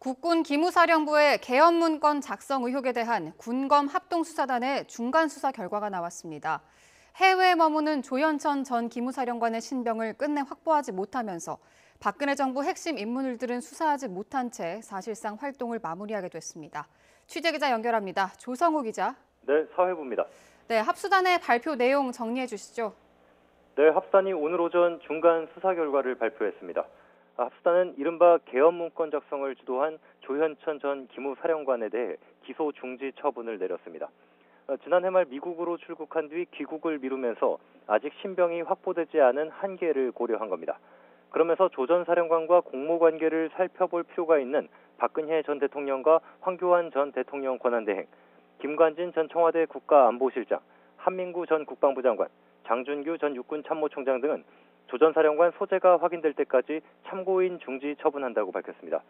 국군 기무사령부의 계엄 문건 작성 의혹에 대한 군검 합동수사단의 중간 수사 결과가 나왔습니다. 해외에 머무는 조현천 전 기무사령관의 신병을 끝내 확보하지 못하면서 박근혜 정부 핵심 인물들은 수사하지 못한 채 사실상 활동을 마무리하게 됐습니다. 취재기자 연결합니다. 조성우 기자. 네, 사회부입니다. 네, 합수단의 발표 내용 정리해 주시죠. 네, 합수단이 오늘 오전 중간 수사 결과를 발표했습니다. 합수단은 이른바 계엄 문건 작성을 주도한 조현천 전 기무사령관에 대해 기소 중지 처분을 내렸습니다. 지난해 말 미국으로 출국한 뒤 귀국을 미루면서 아직 신병이 확보되지 않은 한계를 고려한 겁니다. 그러면서 조 전 사령관과 공모 관계를 살펴볼 필요가 있는 박근혜 전 대통령과 황교안 전 대통령 권한대행, 김관진 전 청와대 국가안보실장, 한민구 전 국방부 장관, 장준규 전 육군참모총장 등은 조 전 사령관 소재가 확인될 때까지 참고인 중지 처분한다고 밝혔습니다.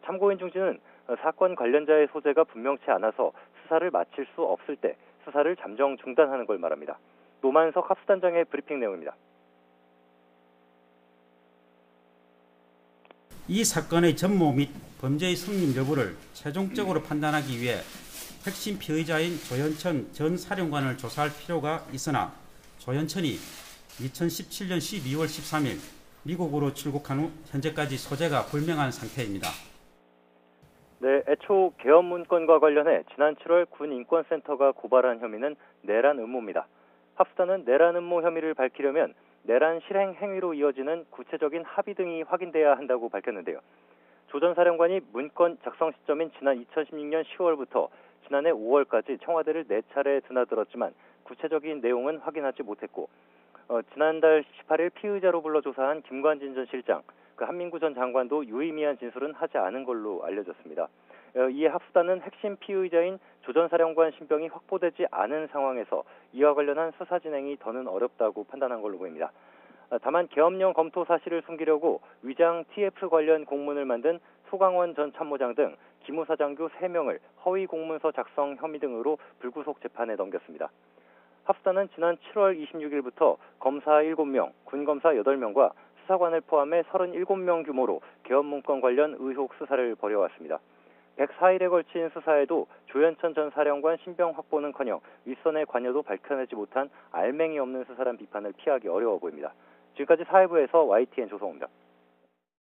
참고인 중지는 사건 관련자의 소재가 분명치 않아서 수사를 마칠 수 없을 때 수사를 잠정 중단하는 걸 말합니다. 노만석 합수단장의 브리핑 내용입니다. 이 사건의 전모 및 범죄의 성립 여부를 최종적으로 판단하기 위해 핵심 피의자인 조현천 전 사령관을 조사할 필요가 있으나 조현천이 2017년 12월 13일 미국으로 출국한 후 현재까지 소재가 불명한 상태입니다. 네, 애초 계엄 문건과 관련해 지난 7월 군인권센터가 고발한 혐의는 내란 음모입니다. 합수단은 내란 음모 혐의를 밝히려면 내란 실행 행위로 이어지는 구체적인 합의 등이 확인돼야 한다고 밝혔는데요. 조 전 사령관이 문건 작성 시점인 지난 2016년 10월부터 지난해 5월까지 청와대를 4차례 드나들었지만 구체적인 내용은 확인하지 못했고 지난달 18일 피의자로 불러 조사한 김관진 전 실장, 한민구 전 장관도 유의미한 진술은 하지 않은 걸로 알려졌습니다. 이에 합수단은 핵심 피의자인 조 전 사령관 신병이 확보되지 않은 상황에서 이와 관련한 수사 진행이 더는 어렵다고 판단한 걸로 보입니다. 다만 계엄령 검토 사실을 숨기려고 위장 TF 관련 공문을 만든 소강원 전 참모장 등 기무사장교 3명을 허위 공문서 작성 혐의 등으로 불구속 재판에 넘겼습니다. 합수단은 지난 7월 26일부터 검사 7명, 군검사 8명과 수사관을 포함해 37명 규모로 계엄 문건 관련 의혹 수사를 벌여왔습니다. 104일에 걸친 수사에도 조현천 전 사령관 신병 확보는커녕 윗선의 관여도 밝혀내지 못한 알맹이 없는 수사란 비판을 피하기 어려워 보입니다. 지금까지 사회부에서 YTN 조성우입니다.